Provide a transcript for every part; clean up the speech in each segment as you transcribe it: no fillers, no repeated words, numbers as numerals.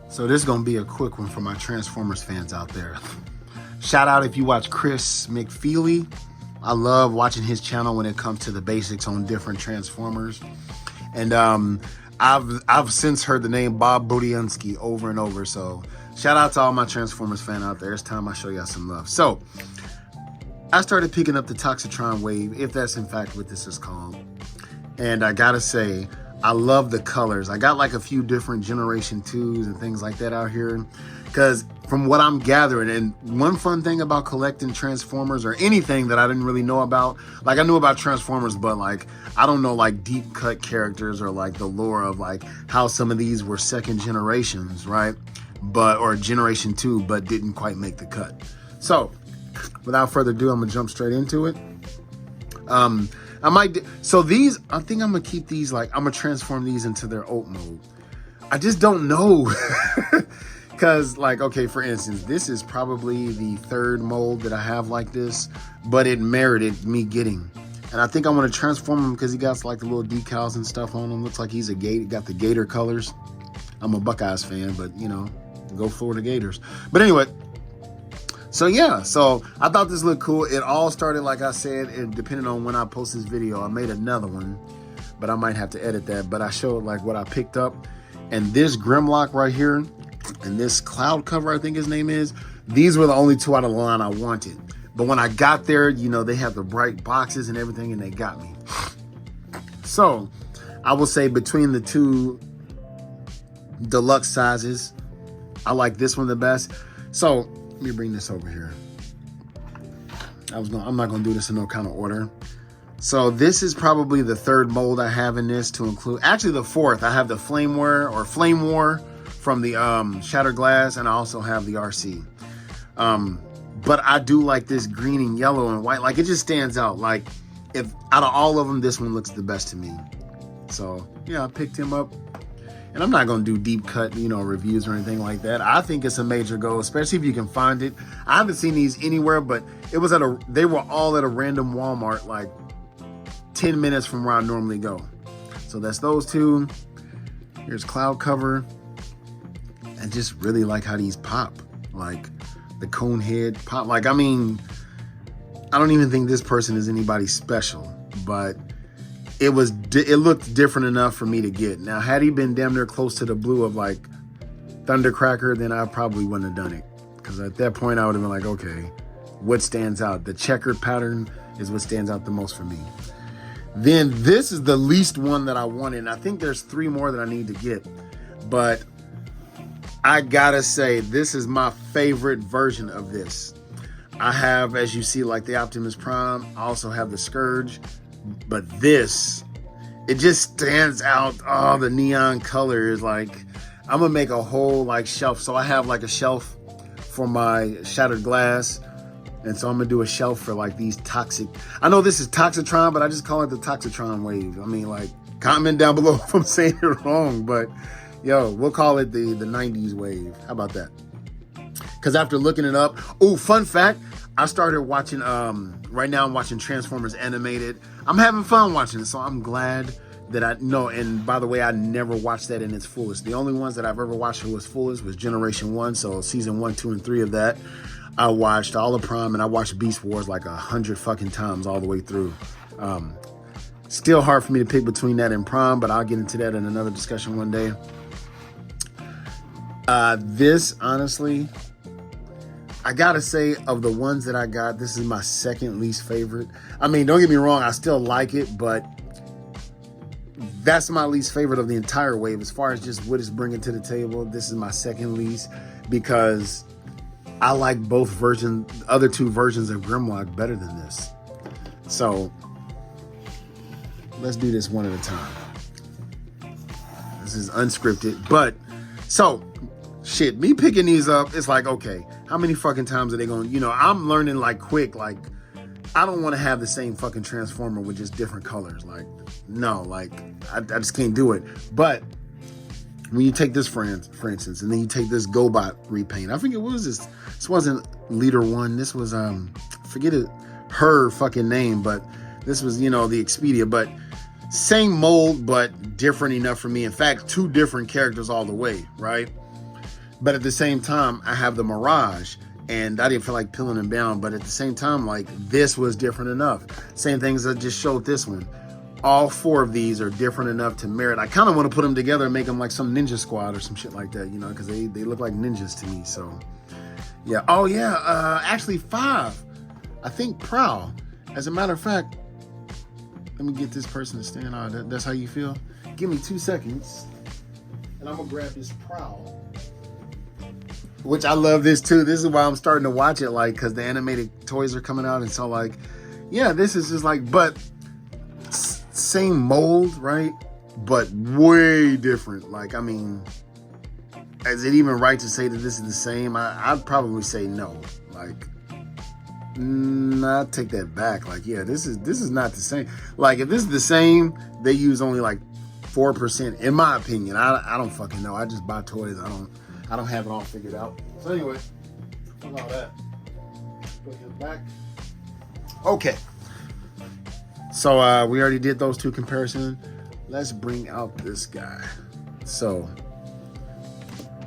So this is going to be a quick one for my Transformers fans out there. Shout out if you watch Chris McFeely. I love watching his channel when it comes to the basics on different Transformers. And I've since heard the name Bob Budiansky over and over. So shout out to all my Transformers fan out there. It's time I show y'all some love. So I started picking up the Toxitron wave, if that's in fact what this is called. And I gotta say, I love the colors. I got like a few different Generation 2s and things like that out here. Because from what I'm gathering, and one fun thing about collecting Transformers or anything that I didn't really know about, like I knew about Transformers, but like I don't know like deep cut characters or like the lore of like how some of these were second generations, right? Or Generation 2, but didn't quite make the cut. So without further ado, I'm gonna jump straight into it. So these, I think I'm gonna keep these, like I'm gonna transform these into their alt mode. I just don't know. Because like, okay, for instance, this is probably the third mold that I have like this, but it merited me getting. And I think I want to transform him because he got like the little decals and stuff on him. Looks like he's got the Gator colors. I'm a Buckeyes fan, but you know, go Florida Gators. But anyway, so yeah, so I thought this looked cool. It all started, like I said, and depending on when I post this video, I made another one, but I might have to edit that. But I showed like what I picked up, and this Grimlock right here, and this Cloud Cover, I think his name is. These were the only two out of the line I wanted. But when I got there, you know, they have the bright boxes and everything, and they got me. So I will say between the two deluxe sizes, I like this one the best. So let me bring this over here. I'm not gonna do this in no kind of order. So this is probably the third mold I have in this, to include, actually the fourth. I have the Flame War from the Shattered Glass, and I also have the RC. But I do like this green and yellow and white. Like it just stands out. Like if out of all of them, this one looks the best to me. So yeah, I picked him up. And I'm not going to do deep cut, you know, reviews or anything like that. I think it's a major go, especially if you can find it. I haven't seen these anywhere, but it was they were all at a random Walmart, like 10 minutes from where I normally go. So that's those two. Here's Cloud Cover. I just really like how these pop. Like the cone head pop. Like, I mean, I don't even think this person is anybody special, but it looked different enough for me to get. Now, had he been damn near close to the blue of like Thundercracker, then I probably wouldn't have done it. Because at that point, I would have been like, okay, what stands out? The checkered pattern is what stands out the most for me. Then this is the least one that I wanted. And I think there's 3 more that I need to get. But I gotta say, this is my favorite version of this. I have, as you see, like the Optimus Prime. I also have the Scourge. But this, it just stands out. Oh, the neon color is like, I'm gonna make a whole like shelf. So I have like a shelf for my Shattered Glass, and so I'm gonna do a shelf for like these toxic. I know this is Toxitron, but I just call it the Toxitron wave. I mean, like, comment down below if I'm saying it wrong, but yo, we'll call it the 90s wave. How about that? Because after looking it up, oh, fun fact, I started watching, right now I'm watching Transformers Animated. I'm having fun watching it, so I'm glad that I know. And by the way, I never watched that in its fullest. The only ones that I've ever watched in its fullest was Generation 1, so season 1, 2, and 3 of that. I watched all of Prime, and I watched Beast Wars like 100 fucking times all the way through. Still hard for me to pick between that and Prime, but I'll get into that in another discussion one day. This, honestly, I gotta say, of the ones that I got, this is my second least favorite. I mean, don't get me wrong, I still like it, but that's my least favorite of the entire wave. As far as just what it's bringing to the table, this is my second least, because I like both versions, the other two versions of Grimlock better than this. So let's do this one at a time. This is unscripted, but so shit, me picking these up, it's like, okay, how many fucking times are they going, you know, I'm learning like quick, like, I don't want to have the same fucking Transformer with just different colors. Like, no, like, I just can't do it. But when you take this, for instance, and then you take this GoBot repaint, I think what was this? This wasn't Leader 1. This was, forget it, her fucking name, but this was, you know, the Expedia, but same mold, but different enough for me. In fact, 2 different characters all the way, right? But at the same time, I have the Mirage, and I didn't feel like peeling them down. But at the same time, like, this was different enough. Same things I just showed this one. All 4 of these are different enough to merit. I kind of want to put them together and make them like some ninja squad or some shit like that, you know, because they look like ninjas to me. So, yeah. Oh, yeah. Actually, 5. I think Prowl. As a matter of fact, let me get this person to stand on. That's how you feel? Give me 2 seconds, and I'm going to grab this Prowl. Which I love this, too. This is why I'm starting to watch it, like, because the animated toys are coming out. And so, like, yeah, this is just like, but... same mold, right? But way different. Like, I mean, is it even right to say that this is the same? I'd probably say no. Like, I'll take that back. Like, yeah, this is not the same. Like, if this is the same, they use only like 4%, in my opinion. I don't fucking know. I just buy toys. I don't have it all figured out. So anyway, fuck all that. Put it back. Okay. So we already did those 2 comparisons. Let's bring out this guy. So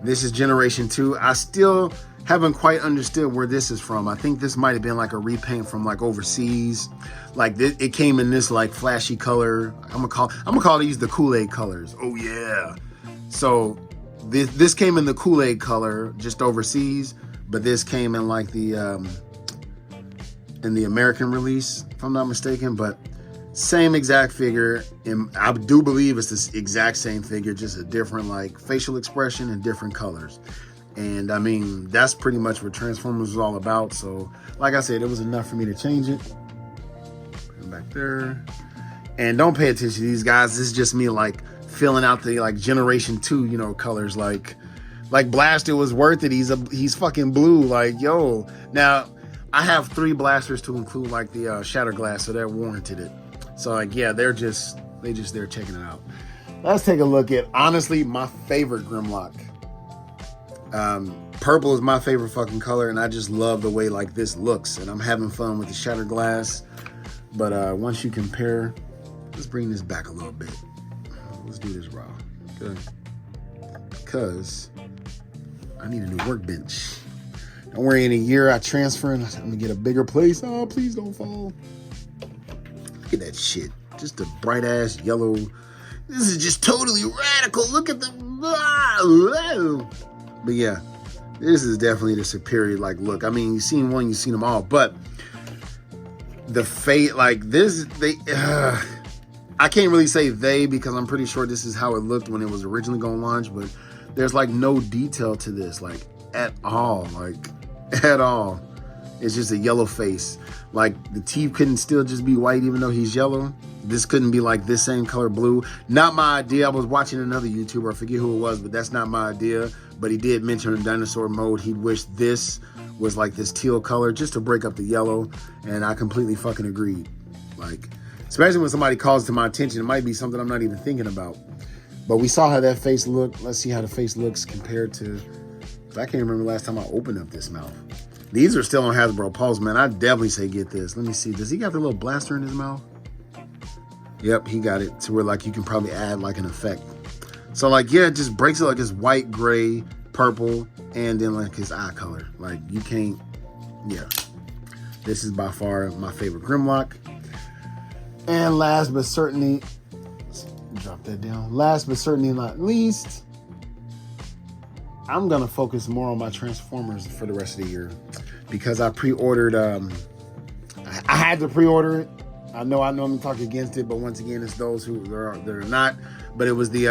this is Generation 2. I still haven't quite understood where this is from. I think this might have been like a repaint from like overseas. Like it came in this like flashy color. I'm gonna call these the Kool-Aid colors. Oh yeah. So this came in the Kool-Aid color just overseas, but this came in like the in the American release, if I'm not mistaken. But same exact figure, and I do believe it's the exact same figure, just a different like facial expression and different colors. And I mean, that's pretty much what Transformers was all about. So like I said, it was enough for me to change it. Put it back there. And don't pay attention to these guys. This is just me like filling out the like Generation 2, you know, colors. Like Blaster was worth it. He's fucking blue. Like, yo. Now I have 3 blasters to include like the Shatter Glass, so that warranted it. So like, yeah, they're just there checking it out. Let's take a look at, honestly, my favorite Grimlock. Purple is my favorite fucking color, and I just love the way like this looks, and I'm having fun with the Shatter Glass. But once you compare, let's bring this back a little bit. Let's do this raw. Good. Because I need a new workbench. Don't worry, in a year I transfer and I'm gonna get a bigger place. Oh, please don't fall. Look at that shit. Just a bright ass yellow. This is just totally radical. Look at the. But yeah, this is definitely the superior like look. I mean, you've seen one, you've seen them all, but the fate like this, I can't really say they because I'm pretty sure this is how it looked when it was originally going to launch, but there's like no detail to this, like at all, at all. It's just a yellow face. Like the teeth couldn't still just be white even though he's yellow. This couldn't be like this same color blue. Not my idea. I was watching another YouTuber, I forget who it was, but that's not my idea. But he did mention in dinosaur mode, he'd wish this was like this teal color just to break up the yellow. And I completely fucking agreed. Like, especially when somebody calls to my attention, it might be something I'm not even thinking about. But we saw how that face looked. Let's see how the face looks compared to, because I can't remember the last time I opened up this mouth. These are still on Hasbro Pulse, man. I'd definitely say get this. Let me see. Does he got the little blaster in his mouth? Yep, he got it to where like you can probably add like an effect. So like, yeah, it just breaks it like it's white, gray, purple, and then like his eye color. Like you can't, yeah. This is by far my favorite Grimlock. And last but certainly, let's drop that down. Last but certainly not least, I'm going to focus more on my Transformers for the rest of the year because I pre-ordered, I had to pre-order it. I know I normally talk against it, but once again, it's those who they're not. But it was the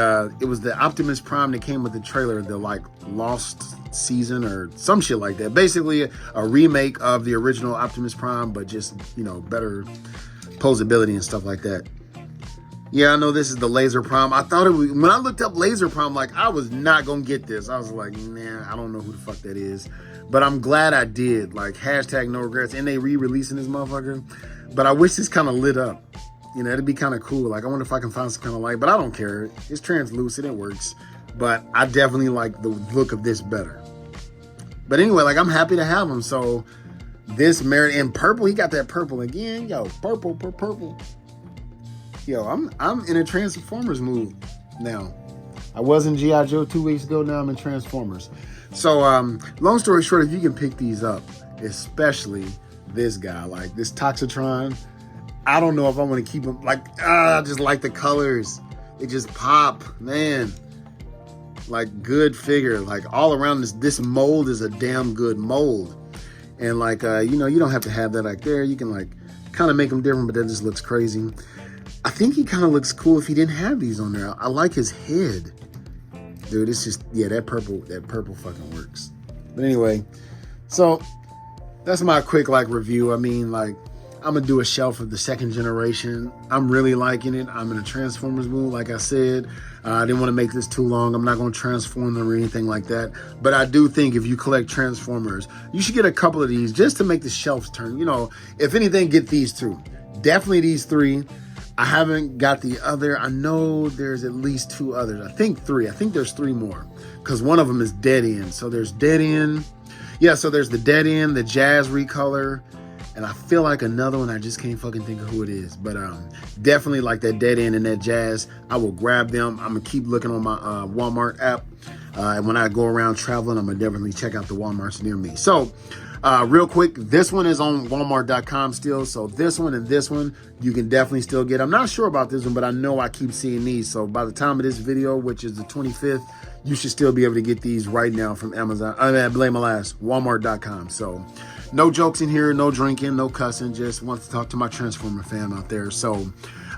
Optimus Prime that came with the trailer, the like Lost Season or some shit like that. Basically a remake of the original Optimus Prime, but just, you know, better posability and stuff like that. Yeah, I know this is the Laser Prime. I thought it was, when I looked up Laser Prime, like I was not gonna get this. I was like, nah, I don't know who the fuck that is. But I'm glad I did. Like hashtag no regrets. And they re-releasing this motherfucker. But I wish this kind of lit up. You know, it'd be kind of cool. Like I wonder if I can find some kind of light. But I don't care. It's translucent. It works. But I definitely like the look of this better. But anyway, like I'm happy to have him. So this merit in purple. He got that purple again. Yo, purple. Yo, I'm in a Transformers mood now. I was in G.I. Joe 2 weeks ago. Now I'm in Transformers. So, long story short, if you can pick these up, especially this guy, like this Toxitron, I don't know if I want to keep them. Like, I just like the colors. They just pop, man. Like, good figure. Like, all around this mold is a damn good mold. And like, you know, you don't have to have that like there. You can like kind of make them different, but that just looks crazy. I think he kind of looks cool if he didn't have these on there. I like his head. Dude, it's just, yeah, that purple fucking works. But anyway, so that's my quick like review. I mean, like, I'm gonna do a shelf of the second generation. I'm really liking it. I'm in a Transformers mood, like I said. I didn't want to make this too long. I'm not gonna transform them or anything like that. But I do think if you collect Transformers, you should get a couple of these just to make the shelves turn. You know, if anything, get these two. Definitely these three. I haven't got the other. I know there's at least 2 others. I think 3. I think there's 3 more because one of them is Dead End. So there's Dead End. Yeah, so there's the Dead End, the Jazz Recolor, and I feel like another one. I just can't fucking think of who it is. But definitely like that Dead End and that Jazz. I will grab them. I'm going to keep looking on my Walmart app. And when I go around traveling, I'm going to definitely check out the Walmarts near me. So real quick, this one is on Walmart.com still. So this one and this one, you can definitely still get. I'm not sure about this one, but I know I keep seeing these. So by the time of this video, which is the 25th, you should still be able to get these right now from Amazon. I mean, blame my last, Walmart.com. So no jokes in here, no drinking, no cussing. Just want to talk to my Transformer fam out there. So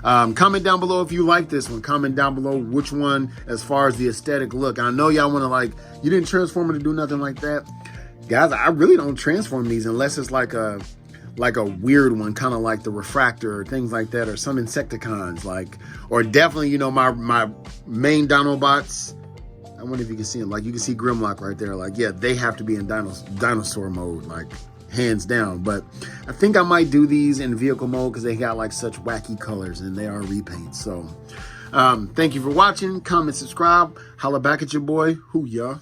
comment down below if you like this one. Comment down below which one, as far as the aesthetic look. I know y'all want to like, you didn't transform it to do nothing like that. Guys, I really don't transform these unless it's like a weird one, kind of like the Refractor or things like that, or some Insecticons, like, or definitely, you know, my main Dinobots. I wonder if you can see them. Like, you can see Grimlock right there. Like, yeah, they have to be in dinosaur mode, like, hands down. But I think I might do these in vehicle mode because they got like such wacky colors and they are repaints. So thank you for watching. Comment, subscribe, holla back at your boy. Hoo-yah.